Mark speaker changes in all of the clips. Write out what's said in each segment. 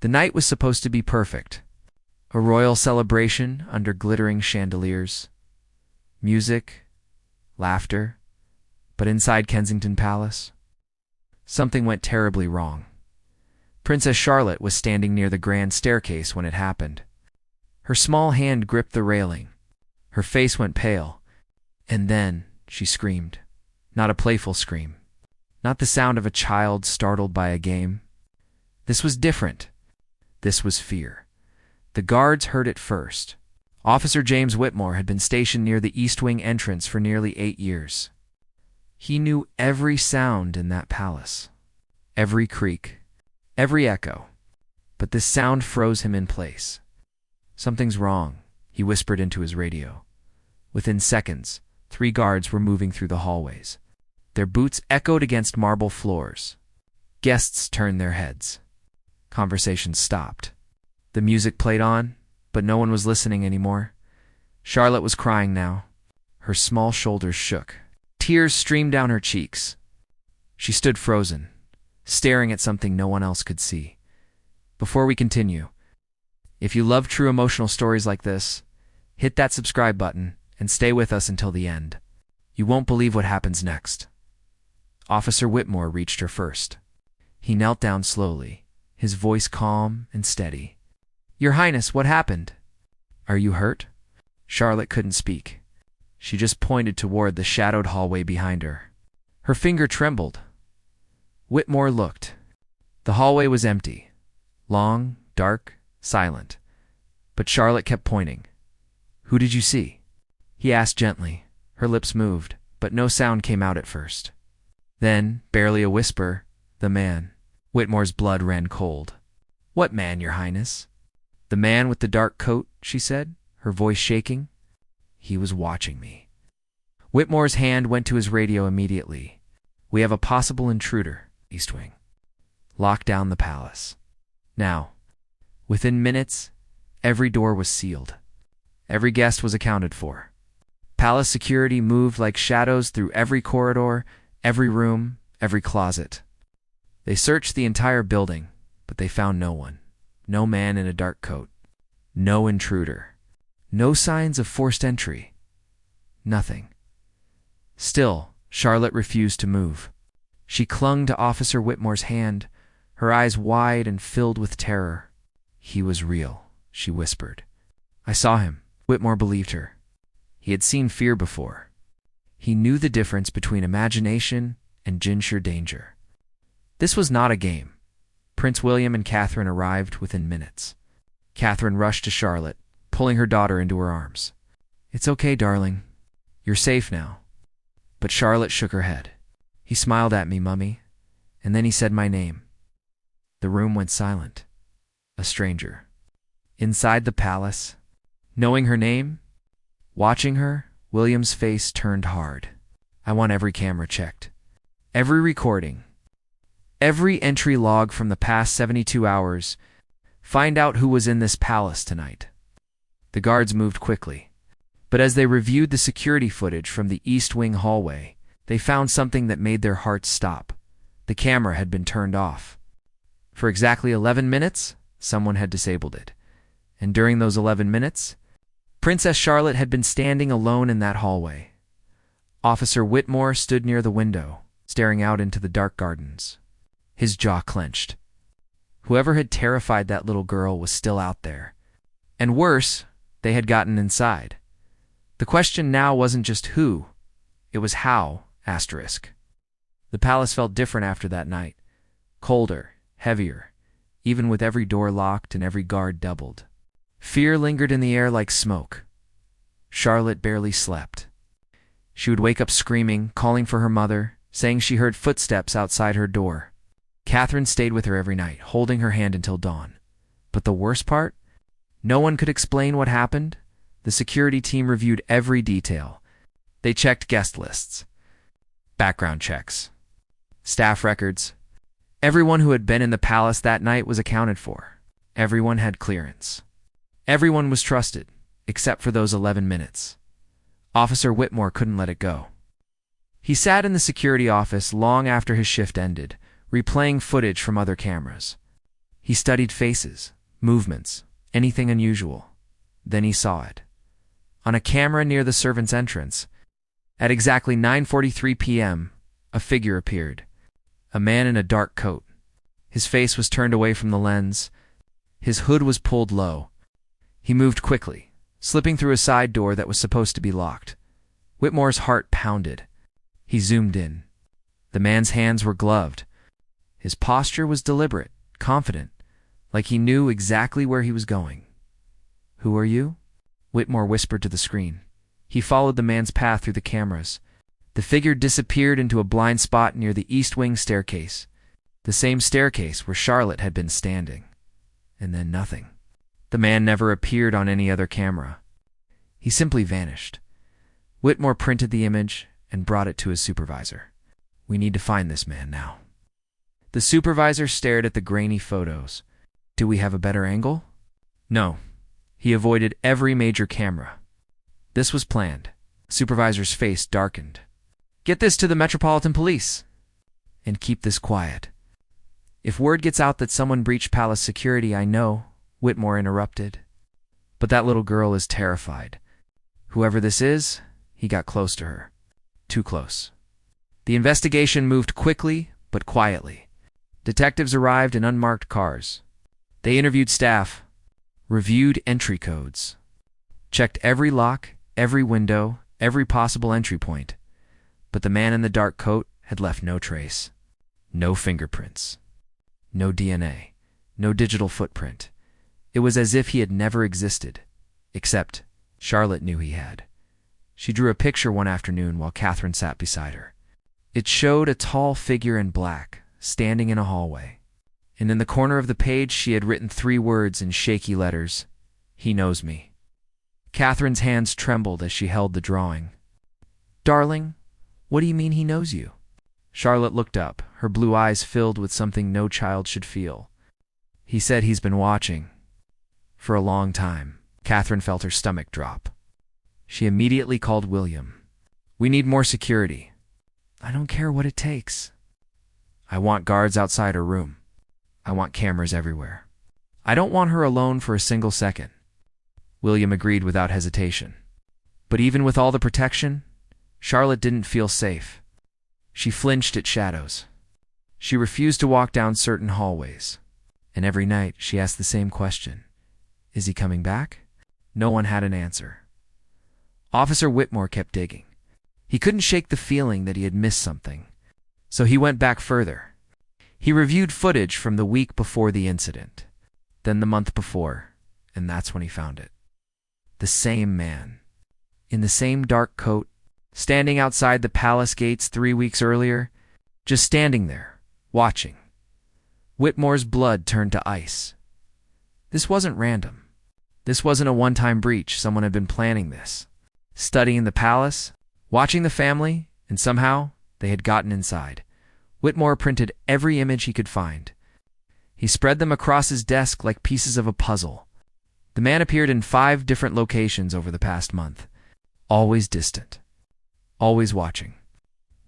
Speaker 1: The night was supposed to be perfect. A royal celebration under glittering chandeliers. Music, laughter. But inside Kensington Palace, something went terribly wrong. Princess Charlotte was standing near the grand staircase when it happened. Her small hand gripped the railing. Her face went pale. And then she screamed. Not a playful scream. Not the sound of a child startled by a game. This was different. This was fear. The guards heard it first. Officer James Whitmore had been stationed near the East Wing entrance for nearly 8 years. He knew every sound in that palace. Every creak. Every echo. But this sound froze him in place. "Something's wrong," he whispered into his radio. Within seconds, 3 guards were moving through the hallways. Their boots echoed against marble floors. Guests turned their heads. Conversations stopped. The music played on, but no one was listening anymore. Charlotte was crying now. Her small shoulders shook. Tears streamed down her cheeks. She stood frozen, staring at something no one else could see. Before we continue, if you love true emotional stories like this, hit that subscribe button and stay with us until the end. You won't believe what happens next. Officer Whitmore reached her first. He knelt down slowly, his voice calm and steady. "Your Highness, what happened? Are you hurt?" Charlotte couldn't speak. She just pointed toward the shadowed hallway behind her. Her finger trembled. Whitmore looked. The hallway was empty. Long, dark, silent. But Charlotte kept pointing. "Who did you see?" He asked gently. Her lips moved, but no sound came out at first. Then, barely a whisper, "The man." Whitmore's blood ran cold. "What man, Your Highness?" "The man with the dark coat," she said, her voice shaking. "He was watching me." Whitmore's hand went to his radio immediately. "We have a possible intruder, East Wing. Lock down the palace." Now, within minutes, every door was sealed. Every guest was accounted for. Palace security moved like shadows through every corridor, every room, every closet. They searched the entire building, but they found no one. No man in a dark coat. No intruder. No signs of forced entry. Nothing. Still, Charlotte refused to move. She clung to Officer Whitmore's hand, her eyes wide and filled with terror. "He was real," she whispered. "I saw him." Whitmore believed her. He had seen fear before. He knew the difference between imagination and ginsure danger. This was not a game. Prince William and Catherine arrived within minutes. Catherine rushed to Charlotte, pulling her daughter into her arms. "It's okay, darling. You're safe now." But Charlotte shook her head. "He smiled at me, Mummy, and then he said my name." The room went silent. A stranger. Inside the palace, knowing her name, watching her, William's face turned hard. "I want every camera checked. Every recording. Every entry log from the past 72 hours. Find out who was in this palace tonight." The guards moved quickly. But as they reviewed the security footage from the East Wing hallway, they found something that made their hearts stop. The camera had been turned off. For exactly 11 minutes, someone had disabled it. And during those 11 minutes, Princess Charlotte had been standing alone in that hallway. Officer Whitmore stood near the window, staring out into the dark gardens. His jaw clenched. Whoever had terrified that little girl was still out there. And worse, they had gotten inside. The question now wasn't just who, it was how, asterisk. The palace felt different after that night. Colder, heavier, even with every door locked and every guard doubled. Fear lingered in the air like smoke. Charlotte barely slept. She would wake up screaming, calling for her mother, saying she heard footsteps outside her door. Catherine stayed with her every night, holding her hand until dawn. But the worst part? No one could explain what happened. The security team reviewed every detail. They checked guest lists, background checks, staff records. Everyone who had been in the palace that night was accounted for. Everyone had clearance. Everyone was trusted, except for those 11 minutes. Officer Whitmore couldn't let it go. He sat in the security office long after his shift ended, replaying footage from other cameras. He studied faces, movements, anything unusual. Then he saw it. On a camera near the servants' entrance, at exactly 9:43 p.m., a figure appeared. A man in a dark coat. His face was turned away from the lens. His hood was pulled low. He moved quickly, slipping through a side door that was supposed to be locked. Whitmore's heart pounded. He zoomed in. The man's hands were gloved. His posture was deliberate, confident, like he knew exactly where he was going. "Who are you?" Whitmore whispered to the screen. He followed the man's path through the cameras. The figure disappeared into a blind spot near the east wing staircase, the same staircase where Charlotte had been standing. And then nothing. The man never appeared on any other camera. He simply vanished. Whitmore printed the image and brought it to his supervisor. "We need to find this man now." The supervisor stared at the grainy photos. "Do we have a better angle?" No. He avoided every major camera. This was planned. The supervisor's face darkened. "Get this to the Metropolitan Police. And keep this quiet. If word gets out that someone breached palace security, I know," Whitmore interrupted. "But that little girl is terrified. Whoever this is," he got close to her. Too close. The investigation moved quickly, but quietly. Detectives arrived in unmarked cars. They interviewed staff, reviewed entry codes, checked every lock, every window, every possible entry point. But the man in the dark coat had left no trace. No fingerprints. No DNA. No digital footprint. It was as if he had never existed. Except Charlotte knew he had. She drew a picture one afternoon while Catherine sat beside her. It showed a tall figure in black, standing in a hallway. And in the corner of the page she had written 3 words in shaky letters: "He knows me." Catherine's hands trembled as she held the drawing. "Darling, what do you mean he knows you?" Charlotte looked up, her blue eyes filled with something no child should feel. "He said he's been watching. For a long time." Catherine felt her stomach drop. She immediately called William. "We need more security." "I don't care what it takes." "I want guards outside her room. I want cameras everywhere. I don't want her alone for a single second." William agreed without hesitation. But even with all the protection, Charlotte didn't feel safe. She flinched at shadows. She refused to walk down certain hallways. And every night she asked the same question: "Is he coming back?" No one had an answer. Officer Whitmore kept digging. He couldn't shake the feeling that he had missed something. So he went back further. He reviewed footage from the week before the incident, then the month before, and that's when he found it. The same man, in the same dark coat, standing outside the palace gates 3 weeks earlier, just standing there, watching. Whitmore's blood turned to ice. This wasn't random. This wasn't a one-time breach. Someone had been planning this, studying the palace, watching the family, and somehow they had gotten inside. Whitmore printed every image he could find. He spread them across his desk like pieces of a puzzle. The man appeared in 5 different locations over the past month, always distant, always watching,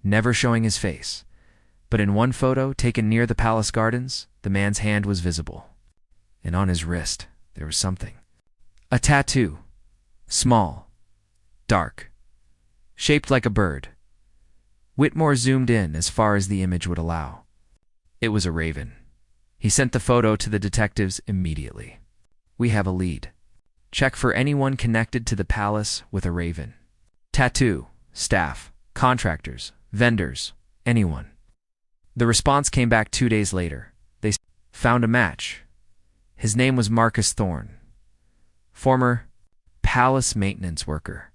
Speaker 1: never showing his face. But in one photo taken near the palace gardens, the man's hand was visible. And on his wrist, there was something. A tattoo. Small. Dark. Shaped like a bird. Whitmore zoomed in as far as the image would allow. It was a raven. He sent the photo to the detectives immediately. "We have a lead. Check for anyone connected to the palace with a raven. Tattoo, staff, contractors, vendors, anyone." The response came back 2 days later. They found a match. His name was Marcus Thorne, former palace maintenance worker.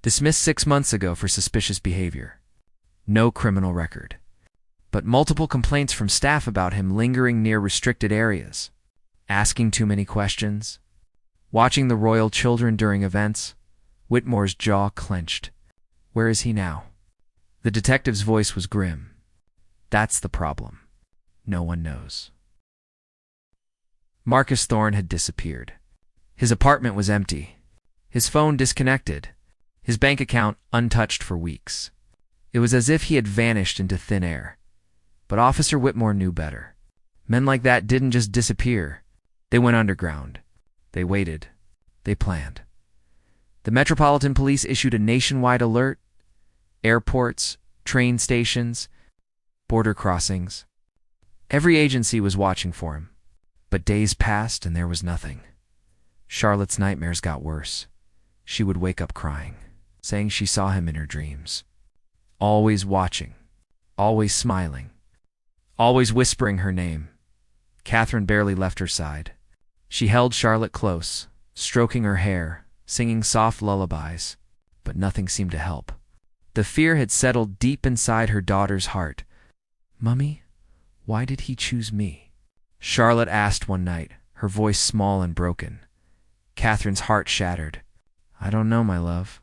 Speaker 1: Dismissed 6 months ago for suspicious behavior. No criminal record. But multiple complaints from staff about him lingering near restricted areas, asking too many questions, watching the royal children during events. Whitmore's jaw clenched. Where is he now? The detective's voice was grim. That's the problem. No one knows. Marcus Thorne had disappeared. His apartment was empty. His phone disconnected. His bank account untouched for weeks. It was as if he had vanished into thin air. But Officer Whitmore knew better. Men like that didn't just disappear. They went underground. They waited. They planned. The Metropolitan Police issued a nationwide alert. Airports, train stations, border crossings. Every agency was watching for him. But days passed and there was nothing. Charlotte's nightmares got worse. She would wake up crying, saying she saw him in her dreams. Always watching, always smiling, always whispering her name. Catherine barely left her side. She held Charlotte close, stroking her hair, singing soft lullabies, but nothing seemed to help. The fear had settled deep inside her daughter's heart. "Mummy, why did he choose me?" Charlotte asked one night, her voice small and broken. Catherine's heart shattered. "I don't know, my love,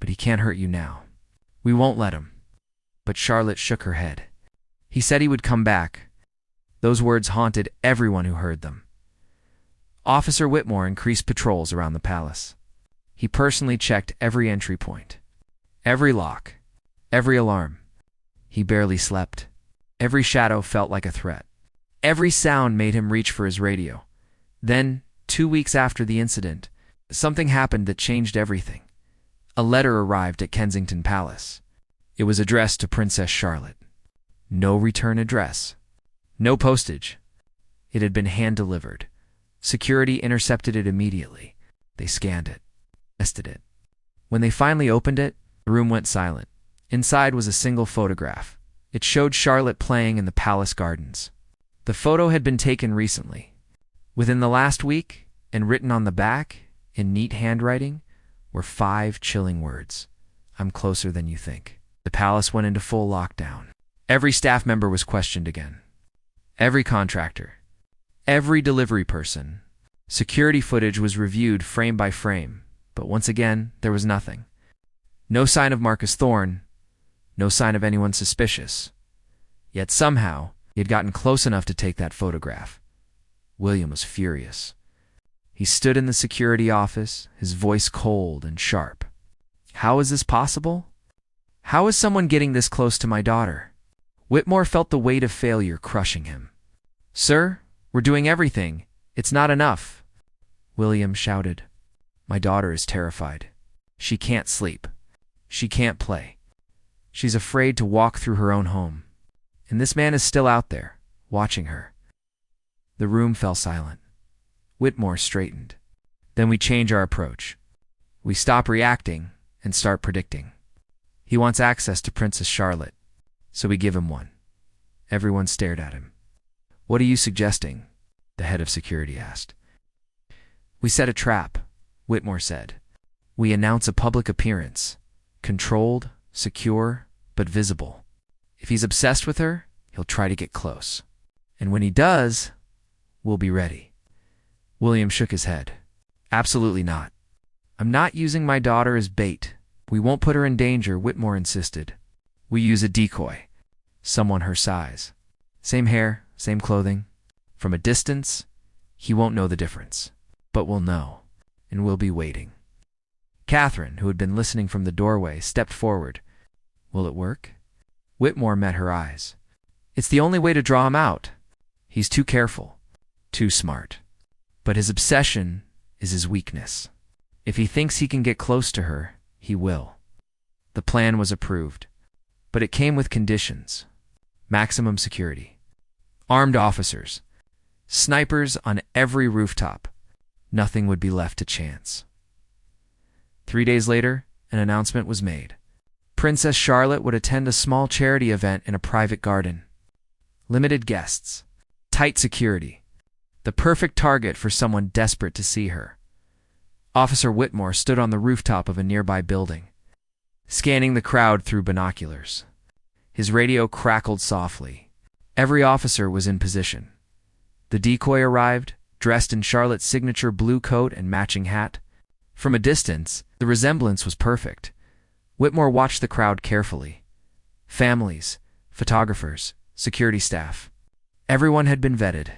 Speaker 1: but he can't hurt you now. We won't let him." But Charlotte shook her head. "He said he would come back." Those words haunted everyone who heard them. Officer Whitmore increased patrols around the palace. He personally checked every entry point, every lock, every alarm. He barely slept. Every shadow felt like a threat. Every sound made him reach for his radio. Then, 2 weeks after the incident, something happened that changed everything. A letter arrived at Kensington Palace. It was addressed to Princess Charlotte. No return address. No postage. It had been hand-delivered. Security intercepted it immediately. They scanned it, tested it. When they finally opened it, the room went silent. Inside was a single photograph. It showed Charlotte playing in the palace gardens. The photo had been taken recently. Within the last week, and written on the back, in neat handwriting, were 5 chilling words. "I'm closer than you think." The palace went into full lockdown. Every staff member was questioned again. Every contractor. Every delivery person. Security footage was reviewed frame by frame, but once again, there was nothing. No sign of Marcus Thorne. No sign of anyone suspicious. Yet somehow, he had gotten close enough to take that photograph. William was furious. He stood in the security office, his voice cold and sharp. "How is this possible? How is someone getting this close to my daughter?" Whitmore felt the weight of failure crushing him. "Sir, we're doing everything. It's not enough." William shouted. "My daughter is terrified. She can't sleep. She can't play. She's afraid to walk through her own home. And this man is still out there, watching her." The room fell silent. Whitmore straightened. "Then we change our approach. We stop reacting and start predicting. He wants access to Princess Charlotte, so we give him one." Everyone stared at him. "What are you suggesting?" the head of security asked. "We set a trap," Whitmore said. "We announce a public appearance, controlled, secure, but visible. If he's obsessed with her, he'll try to get close. And when he does, we'll be ready." William shook his head. "Absolutely not. I'm not using my daughter as bait. We won't put her in danger," Whitmore insisted. "We use a decoy. Someone her size. Same hair, same clothing. From a distance, he won't know the difference. But we'll know, and we'll be waiting." Catherine, who had been listening from the doorway, stepped forward. "Will it work?" Whitmore met her eyes. "It's the only way to draw him out. He's too careful, too smart. But his obsession is his weakness. If he thinks he can get close to her, he will." The plan was approved, but it came with conditions. Maximum security. Armed officers. Snipers on every rooftop. Nothing would be left to chance. 3 days later, an announcement was made. Princess Charlotte would attend a small charity event in a private garden. Limited guests. Tight security. The perfect target for someone desperate to see her. Officer Whitmore stood on the rooftop of a nearby building, scanning the crowd through binoculars. His radio crackled softly. Every officer was in position. The decoy arrived, dressed in Charlotte's signature blue coat and matching hat. From a distance, the resemblance was perfect. Whitmore watched the crowd carefully. Families, photographers, security staff. Everyone had been vetted.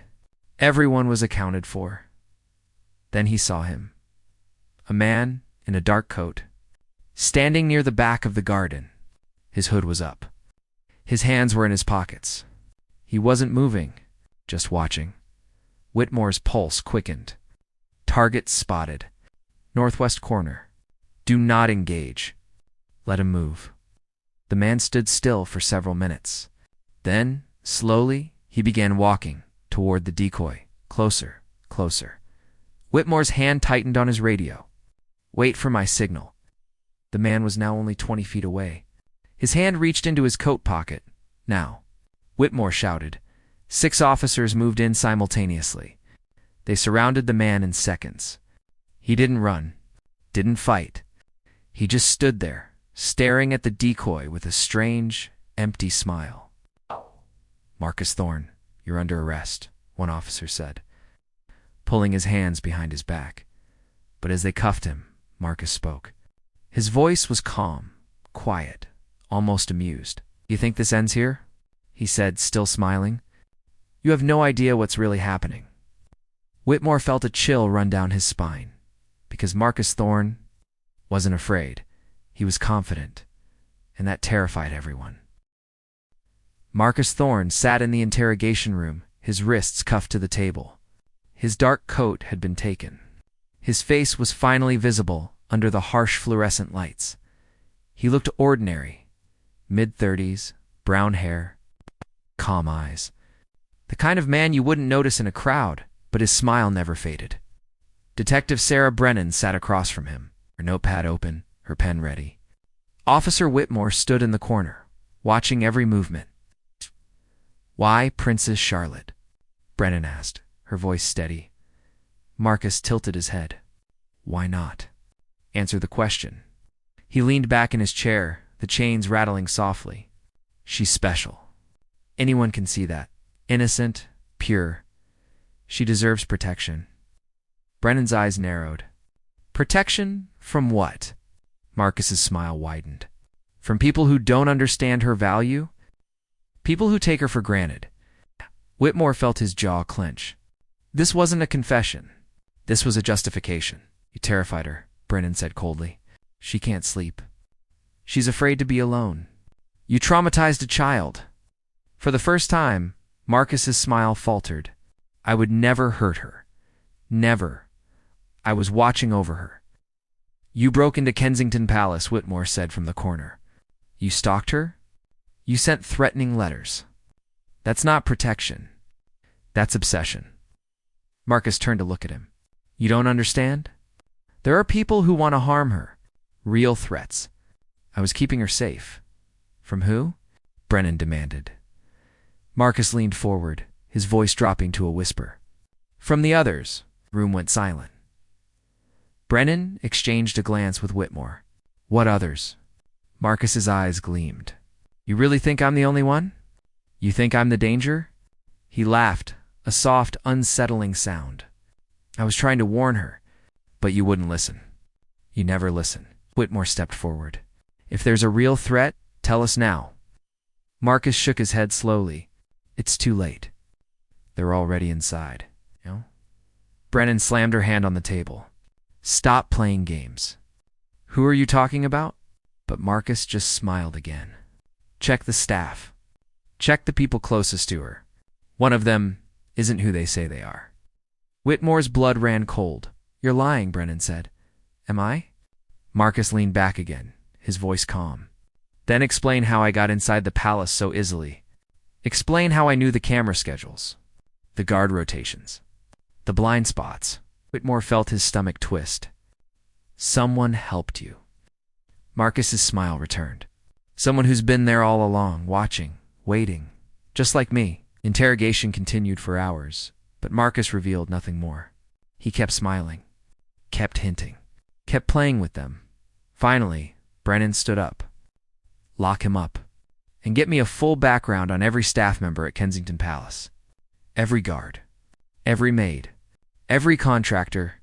Speaker 1: Everyone was accounted for. Then he saw him. A man in a dark coat, standing near the back of the garden. His hood was up. His hands were in his pockets. He wasn't moving, just watching. Whitmore's pulse quickened. Target spotted. Northwest corner. Do not engage. Let him move. The man stood still for several minutes. Then, slowly, he began walking toward the decoy. Closer, closer. Whitmore's hand tightened on his radio. Wait for my signal. The man was now only 20 feet away. His hand reached into his coat pocket. Now. Whitmore shouted. 6 officers moved in simultaneously. They surrounded the man in seconds. He didn't run, didn't fight. He just stood there, staring at the decoy with a strange, empty smile. Marcus Thorne, you're under arrest, one officer said, pulling his hands behind his back. But as they cuffed him, Marcus spoke. His voice was calm, quiet, almost amused. You think this ends here? He said, still smiling. You have no idea what's really happening. Whitmore felt a chill run down his spine, because Marcus Thorne wasn't afraid. He was confident, and that terrified everyone. Marcus Thorne sat in the interrogation room, his wrists cuffed to the table. His dark coat had been taken. His face was finally visible under the harsh fluorescent lights. He looked ordinary, mid-30s, brown hair, calm eyes. The kind of man you wouldn't notice in a crowd, but his smile never faded. Detective Sarah Brennan sat across from him, her notepad open, her pen ready. Officer Whitmore stood in the corner, watching every movement. Why Princess Charlotte? Brennan asked, her voice steady. Marcus tilted his head. Why not? Answer the question. He leaned back in his chair, the chains rattling softly. She's special. Anyone can see that. Innocent, pure. She deserves protection. Brennan's eyes narrowed. Protection from what? Marcus's smile widened. From people who don't understand her value? People who take her for granted. Whitmore felt his jaw clench. This wasn't a confession. This was a justification. You terrified her, Brennan said coldly. She can't sleep. She's afraid to be alone. You traumatized a child. For the first time, Marcus's smile faltered. I would never hurt her. Never. I was watching over her. You broke into Kensington Palace, Whitmore said from the corner. You stalked her? You sent threatening letters. That's not protection. That's obsession. Marcus turned to look at him. You don't understand? There are people who want to harm her. Real threats. I was keeping her safe. From who? Brennan demanded. Marcus leaned forward, his voice dropping to a whisper. From the others. The room went silent. Brennan exchanged a glance with Whitmore. What others? Marcus's eyes gleamed. You really think I'm the only one? You think I'm the danger? He laughed, a soft, unsettling sound. I was trying to warn her, but you wouldn't listen. You never listen. Whitmore stepped forward. If there's a real threat, tell us now. Marcus shook his head slowly. It's too late. They're already inside. Brennan slammed her hand on the table. Stop playing games. Who are you talking about? But Marcus just smiled again. Check the staff. Check the people closest to her. One of them isn't who they say they are. Whitmore's blood ran cold. You're lying, Brennan said. Am I? Marcus leaned back again, his voice calm. Then explain how I got inside the palace so easily. Explain how I knew the camera schedules, the guard rotations, the blind spots. Whitmore felt his stomach twist. Someone helped you. Marcus's smile returned. Someone who's been there all along, watching, waiting, just like me. Interrogation continued for hours, but Marcus revealed nothing more. He kept smiling, kept hinting, kept playing with them. Finally, Brennan stood up. Lock him up, and get me a full background on every staff member at Kensington Palace. Every guard, every maid, every contractor.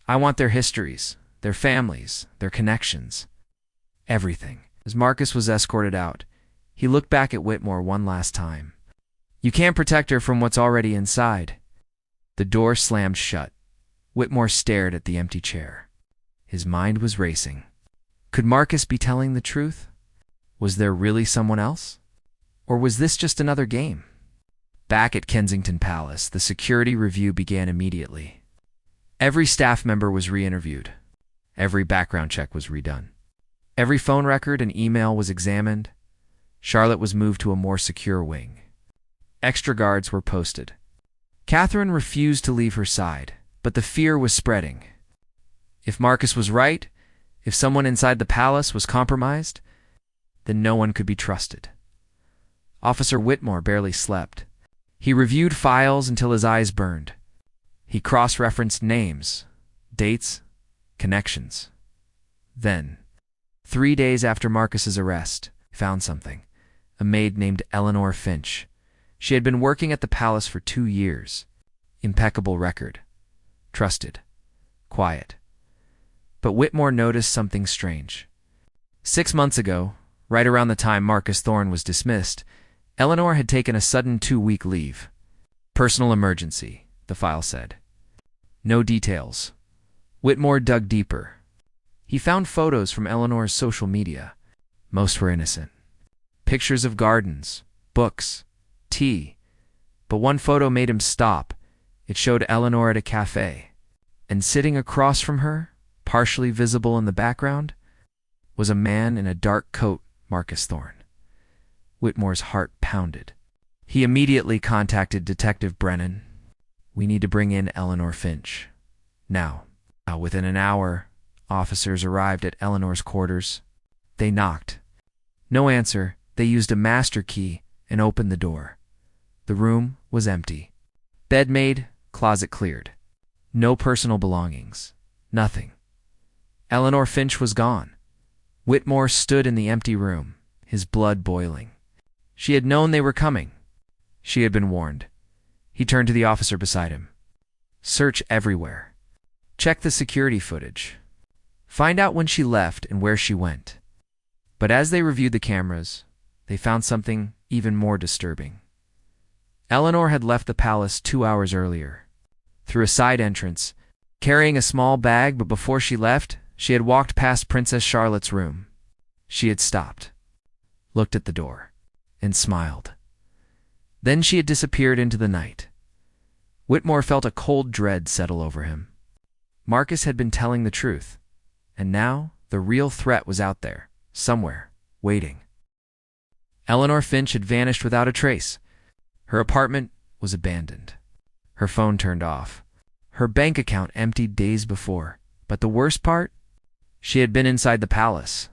Speaker 1: I want their histories, their families, their connections. Everything. As Marcus was escorted out, he looked back at Whitmore one last time. You can't protect her from what's already inside. The door slammed shut. Whitmore stared at the empty chair. His mind was racing. Could Marcus be telling the truth? Was there really someone else? Or was this just another game? Back at Kensington Palace, the security review began immediately. Every staff member was re-interviewed. Every background check was redone. Every phone record and email was examined. Charlotte was moved to a more secure wing. Extra guards were posted. Catherine refused to leave her side, but the fear was spreading. If Marcus was right, if someone inside the palace was compromised, then no one could be trusted. Officer Whitmore barely slept. He reviewed files until his eyes burned. He cross-referenced names, dates, connections. Then, 3 days after Marcus's arrest, he found something. A maid named Eleanor Finch. She had been working at the palace for 2 years. Impeccable record. Trusted. Quiet. But Whitmore noticed something strange. 6 months ago, right around the time Marcus Thorne was dismissed, Eleanor had taken a sudden 2-week leave. Personal emergency, the file said. No details. Whitmore dug deeper. He found photos from Eleanor's social media. Most were innocent. Pictures of gardens, books, tea. But one photo made him stop. It showed Eleanor at a cafe. And sitting across from her, partially visible in the background, was a man in a dark coat, Marcus Thorne. Whitmore's heart pounded. He immediately contacted Detective Brennan. We need to bring in Eleanor Finch. Now. Within an hour, officers arrived at Eleanor's quarters. They knocked. No answer. They used a master key and opened the door. The room was empty. Bed made, closet cleared. No personal belongings. Nothing. Eleanor Finch was gone. Whitmore stood in the empty room, his blood boiling. She had known they were coming. She had been warned. He turned to the officer beside him. Search everywhere. Check the security footage. Find out when she left and where she went. But as they reviewed the cameras, they found something even more disturbing. Eleanor had left the palace 2 hours earlier, through a side entrance, carrying a small bag, but before she left, she had walked past Princess Charlotte's room. She had stopped, looked at the door, and smiled. Then she had disappeared into the night. Whitmore felt a cold dread settle over him. Marcus had been telling the truth, and now the real threat was out there, somewhere, waiting. Eleanor Finch had vanished without a trace. Her apartment was abandoned. Her phone turned off. Her bank account emptied days before. But the worst part? She had been inside the palace,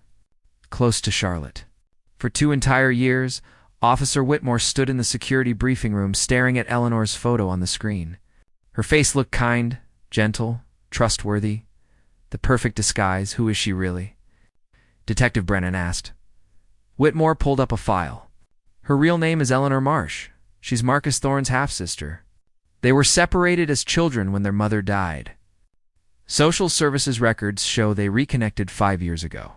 Speaker 1: close to Charlotte. For 2 entire years, Officer Whitmore stood in the security briefing room staring at Eleanor's photo on the screen. Her face looked kind, gentle, trustworthy. The perfect disguise. Who is she really? Detective Brennan asked. Whitmore pulled up a file. Her real name is Eleanor Marsh. She's Marcus Thorne's half-sister. They were separated as children when their mother died. Social services records show they reconnected 5 years ago.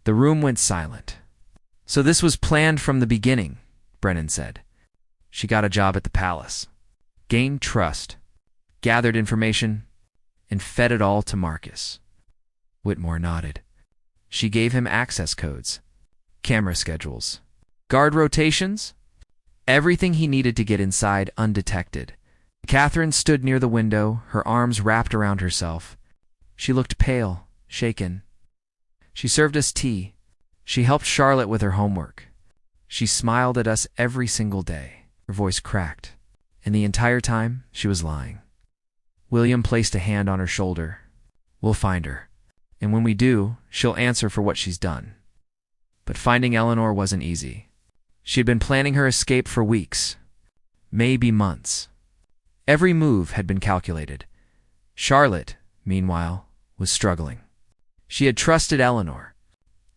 Speaker 1: The room went silent. So this was planned from the beginning, Brennan said. She got a job at the palace, gained trust, gathered information, and fed it all to Marcus. Whitmore nodded. She gave him access codes, camera schedules, guard rotations, everything he needed to get inside undetected. Catherine stood near the window, her arms wrapped around herself. She looked pale, shaken. She served us tea. She helped Charlotte with her homework. She smiled at us every single day. Her voice cracked, and the entire time she was lying. William placed a hand on her shoulder. We'll find her, and when we do, she'll answer for what she's done. But finding Eleanor wasn't easy. She had been planning her escape for weeks, maybe months. Every move had been calculated. Charlotte, meanwhile, was struggling. She had trusted Eleanor,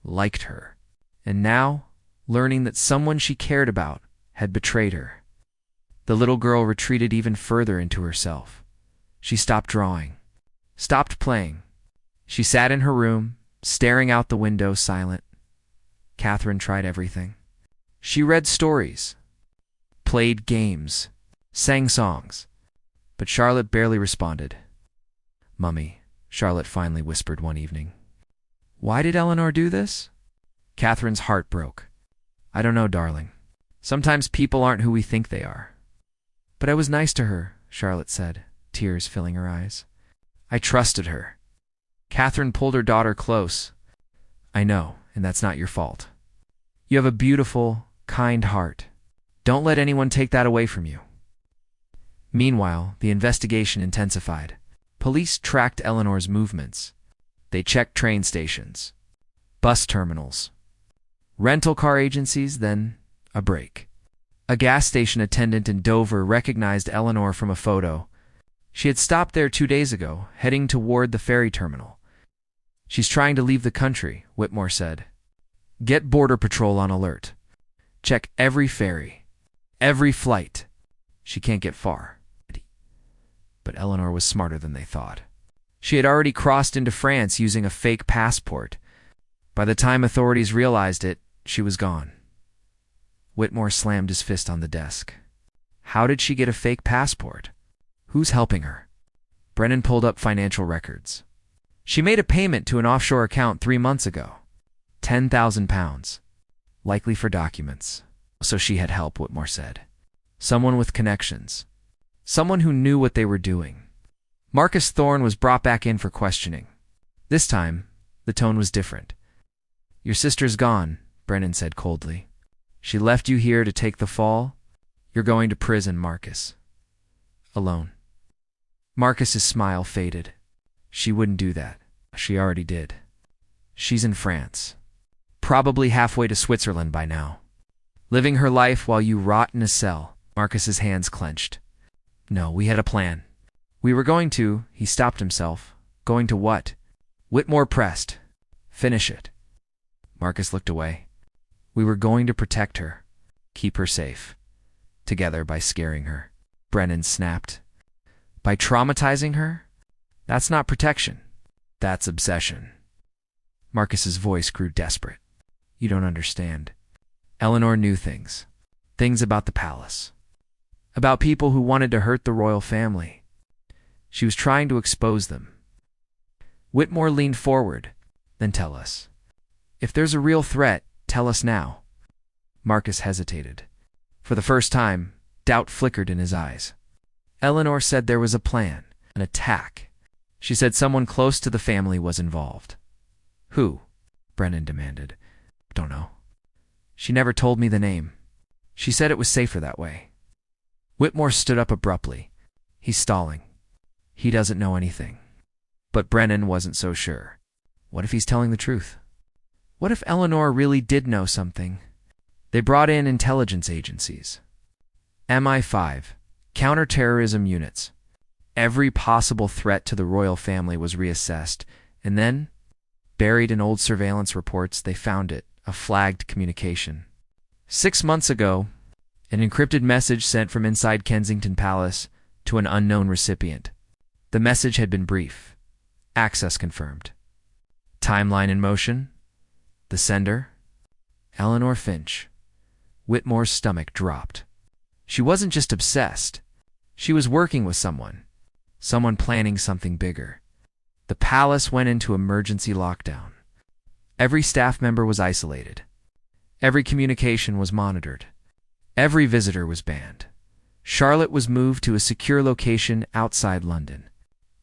Speaker 1: liked her, and now, learning that someone she cared about had betrayed her. The little girl retreated even further into herself. She stopped drawing, stopped playing. She sat in her room, staring out the window, silent. Catherine tried everything. She read stories, played games, sang songs, but Charlotte barely responded. Mummy, Charlotte finally whispered one evening. Why did Eleanor do this? Catherine's heart broke. I don't know, darling. Sometimes people aren't who we think they are. But I was nice to her, Charlotte said, tears filling her eyes. I trusted her. Catherine pulled her daughter close. I know, and that's not your fault. You have a beautiful, kind heart. Don't let anyone take that away from you. Meanwhile, the investigation intensified. Police tracked Eleanor's movements. They checked train stations, bus terminals, rental car agencies, then a break. A gas station attendant in Dover recognized Eleanor from a photo. She had stopped there 2 days ago, heading toward the ferry terminal. She's trying to leave the country, Whitmore said. Get Border Patrol on alert. Check every ferry, every flight. She can't get far. But Eleanor was smarter than they thought. She had already crossed into France using a fake passport. By the time authorities realized it, she was gone. Whitmore slammed his fist on the desk. How did she get a fake passport? Who's helping her? Brennan pulled up financial records. She made a payment to an offshore account 3 months ago. £10,000. Likely for documents. So she had help, Whitmore said. Someone with connections. Someone who knew what they were doing. Marcus Thorne was brought back in for questioning. This time, the tone was different. Your sister's gone, Brennan said coldly. She left you here to take the fall. You're going to prison, Marcus. Alone. Marcus's smile faded. She wouldn't do that. She already did. She's in France. Probably halfway to Switzerland by now. Living her life while you rot in a cell. Marcus's hands clenched. No, we had a plan. We were going to, he stopped himself. Going to what? Whitmore pressed. Finish it. Marcus looked away. We were going to protect her. Keep her safe. Together by scaring her. Brennan snapped. By traumatizing her? That's not protection. That's obsession. Marcus's voice grew desperate. You don't understand. Eleanor knew things. Things about the palace. About people who wanted to hurt the royal family. She was trying to expose them. Whitmore leaned forward. Then tell us. If there's a real threat, tell us now. Marcus hesitated. For the first time, doubt flickered in his eyes. Eleanor said there was a plan, an attack. She said someone close to the family was involved. Who? Brennan demanded. Don't know. She never told me the name. She said it was safer that way. Whitmore stood up abruptly. He's stalling. He doesn't know anything. But Brennan wasn't so sure. What if he's telling the truth? What if Eleanor really did know something? They brought in intelligence agencies. MI5, counterterrorism units. Every possible threat to the royal family was reassessed, and then, buried in old surveillance reports, they found it, a flagged communication. 6 months ago, an encrypted message sent from inside Kensington Palace to an unknown recipient. The message had been brief. Access confirmed. Timeline in motion. The sender? Eleanor Finch. Whitmore's stomach dropped. She wasn't just obsessed. She was working with someone. Someone planning something bigger. The palace went into emergency lockdown. Every staff member was isolated. Every communication was monitored. Every visitor was banned. Charlotte was moved to a secure location outside London.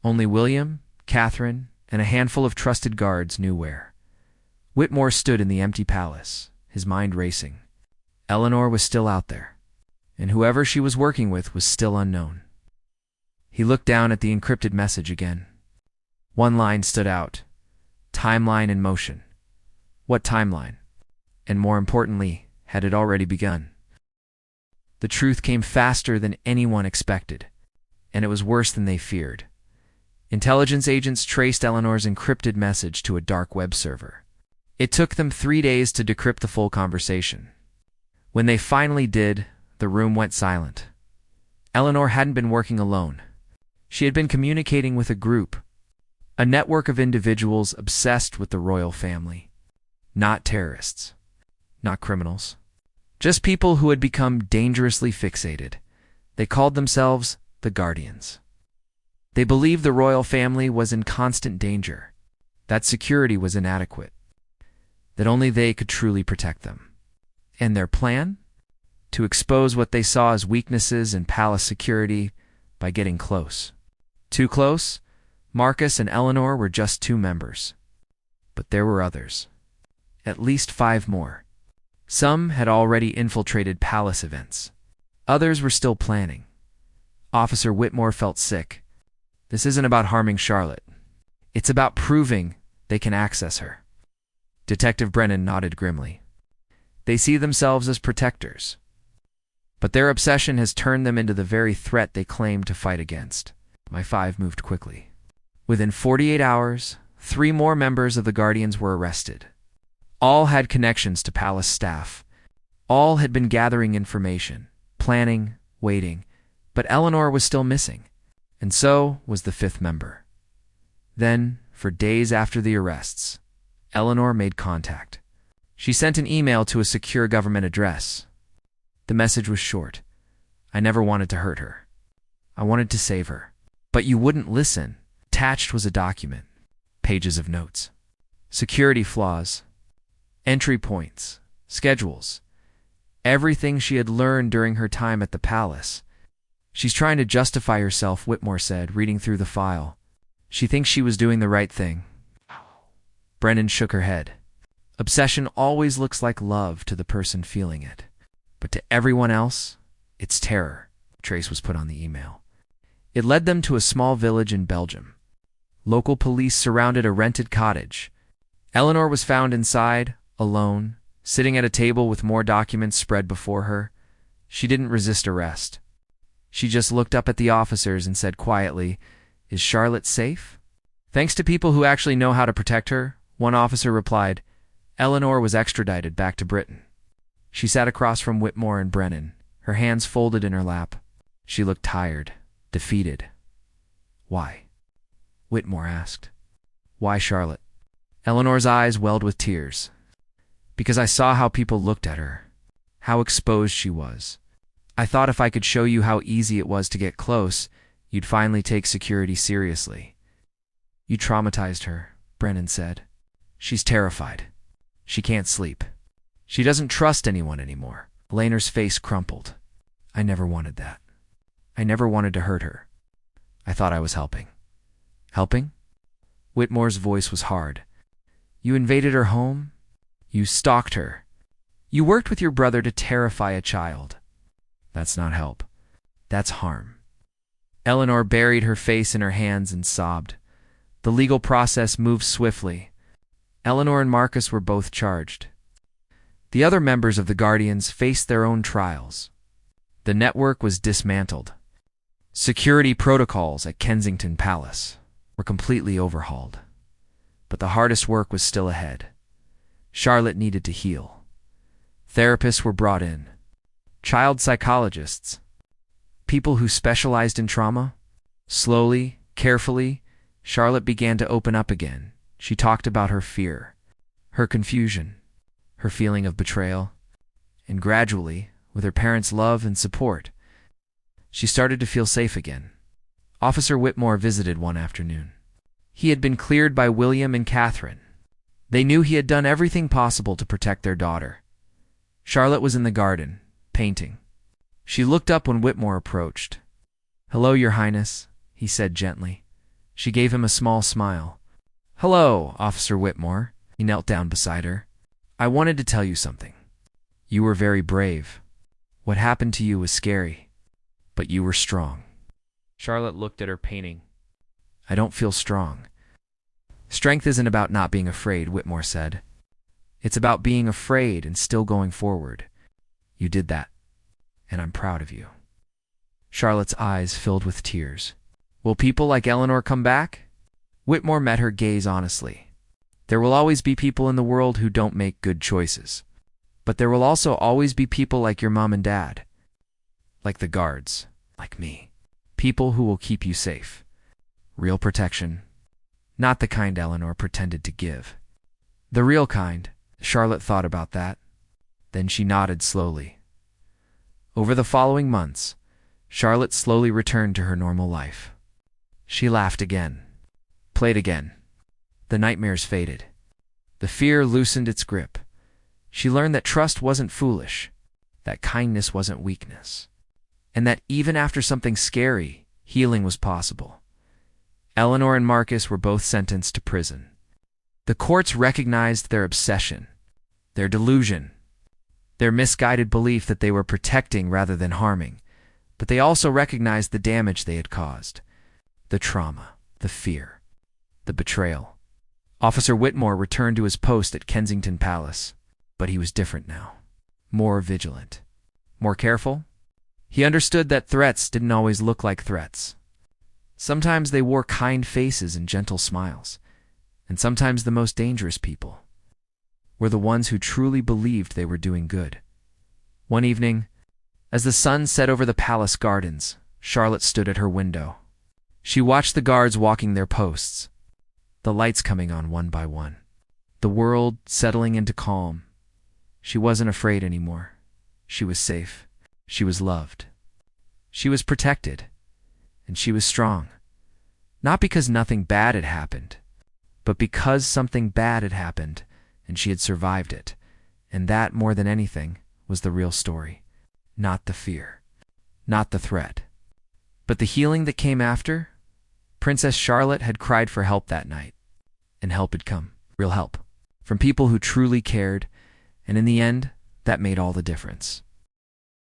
Speaker 1: Only William, Catherine, and a handful of trusted guards knew where. Whitmore stood in the empty palace, his mind racing. Eleanor was still out there, and whoever she was working with was still unknown. He looked down at the encrypted message again. One line stood out. Timeline in motion. What timeline? And more importantly, had it already begun? The truth came faster than anyone expected, and it was worse than they feared. Intelligence agents traced Eleanor's encrypted message to a dark web server. It took them 3 days to decrypt the full conversation. When they finally did, the room went silent. Eleanor hadn't been working alone. She had been communicating with a group, a network of individuals obsessed with the royal family. Not terrorists, not criminals. Just people who had become dangerously fixated. They called themselves the Guardians. They believed the royal family was in constant danger, that security was inadequate, that only they could truly protect them. And their plan? to expose what they saw as weaknesses in palace security by getting close. Too close? Marcus and Eleanor were just 2 members. But there were others. At least 5 more. Some had already infiltrated palace events. Others were still planning. Officer Whitmore felt sick. This isn't about harming Charlotte. It's about proving they can access her. Detective Brennan nodded grimly. They see themselves as protectors. But their obsession has turned them into the very threat they claim to fight against. My 5 moved quickly. Within 48 hours, 3 more members of the Guardians were arrested. All had connections to palace staff. All had been gathering information, planning, waiting, but Eleanor was still missing, and so was the 5th member. Then, for days after the arrests, Eleanor made contact. She sent an email to a secure government address. The message was short. I never wanted to hurt her. I wanted to save her. But you wouldn't listen. Attached was a document. Pages of notes. Security flaws. Entry points. Schedules. Everything she had learned during her time at the palace. She's trying to justify herself, Whitmore said, reading through the file. She thinks she was doing the right thing. Brennan shook her head. Obsession always looks like love to the person feeling it. But to everyone else, it's terror. Trace was put on the email. It led them to a small village in Belgium. Local police surrounded a rented cottage. Eleanor was found inside, alone, sitting at a table with more documents spread before her. She didn't resist arrest. She just looked up at the officers and said quietly, "Is Charlotte safe?" "Thanks to people who actually know how to protect her," one officer replied. Eleanor was extradited back to Britain. She sat across from Whitmore and Brennan, her hands folded in her lap. She looked tired, defeated. "Why?" Whitmore asked. "Why Charlotte?" Eleanor's eyes welled with tears. "Because I saw how people looked at her, how exposed she was. I thought if I could show you how easy it was to get close, you'd finally take security seriously." "You traumatized her," Brennan said. "She's terrified. She can't sleep. She doesn't trust anyone anymore." Eleanor's face crumpled. "I never wanted that. I never wanted to hurt her. I thought I was helping." "Helping?" Whitmore's voice was hard. "You invaded her home? You stalked her. You worked with your brother to terrify a child. That's not help. That's harm." Eleanor buried her face in her hands and sobbed. The legal process moved swiftly. Eleanor and Marcus were both charged. The other members of the Guardians faced their own trials. The network was dismantled. Security protocols at Kensington Palace were completely overhauled. But the hardest work was still ahead. Charlotte needed to heal. Therapists were brought in. Child psychologists. People who specialized in trauma. Slowly, carefully, Charlotte began to open up again. She talked about her fear, her confusion, her feeling of betrayal, and gradually, with her parents' love and support, she started to feel safe again. Officer Whitmore visited one afternoon. He had been cleared by William and Catherine. They knew he had done everything possible to protect their daughter. Charlotte was in the garden, painting. She looked up when Whitmore approached. "Hello, Your Highness," he said gently. She gave him a small smile. "Hello, Officer Whitmore." He knelt down beside her. "I wanted to tell you something. You were very brave. What happened to you was scary, but you were strong." Charlotte looked at her painting. "I don't feel strong." "Strength isn't about not being afraid," Whitmore said. "It's about being afraid and still going forward. You did that, and I'm proud of you." Charlotte's eyes filled with tears. "Will people like Eleanor come back?" Whitmore met her gaze honestly. "There will always be people in the world who don't make good choices. But there will also always be people like your mom and dad. Like the guards. Like me. People who will keep you safe. Real protection. Not the kind Eleanor pretended to give. The real kind." Charlotte thought about that. Then she nodded slowly. Over the following months, Charlotte slowly returned to her normal life. She laughed again. Played again. The nightmares faded. The fear loosened its grip. She learned that trust wasn't foolish. that kindness wasn't weakness, and that even after something scary, healing was possible. Eleanor and Marcus were both sentenced to prison. The courts recognized their obsession, their delusion, their misguided belief that they were protecting rather than harming, but they also recognized the damage they had caused, the trauma, the fear, the betrayal. Officer Whitmore returned to his post at Kensington Palace, but he was different now, more vigilant, more careful. He understood that threats didn't always look like threats. Sometimes they wore kind faces and gentle smiles, and sometimes the most dangerous people were the ones who truly believed they were doing good. One evening, as the sun set over the palace gardens, Charlotte stood at her window. She watched the guards walking their posts, the lights coming on one by one, the world settling into calm. She wasn't afraid anymore. She was safe. She was loved. She was protected. And she was strong. Not because nothing bad had happened, but because something bad had happened and she had survived it. And that, more than anything, was the real story. Not the fear. Not the threat. But the healing that came after. Princess Charlotte had cried for help that night. And help had come. Real help. From people who truly cared. And in the end, that made all the difference.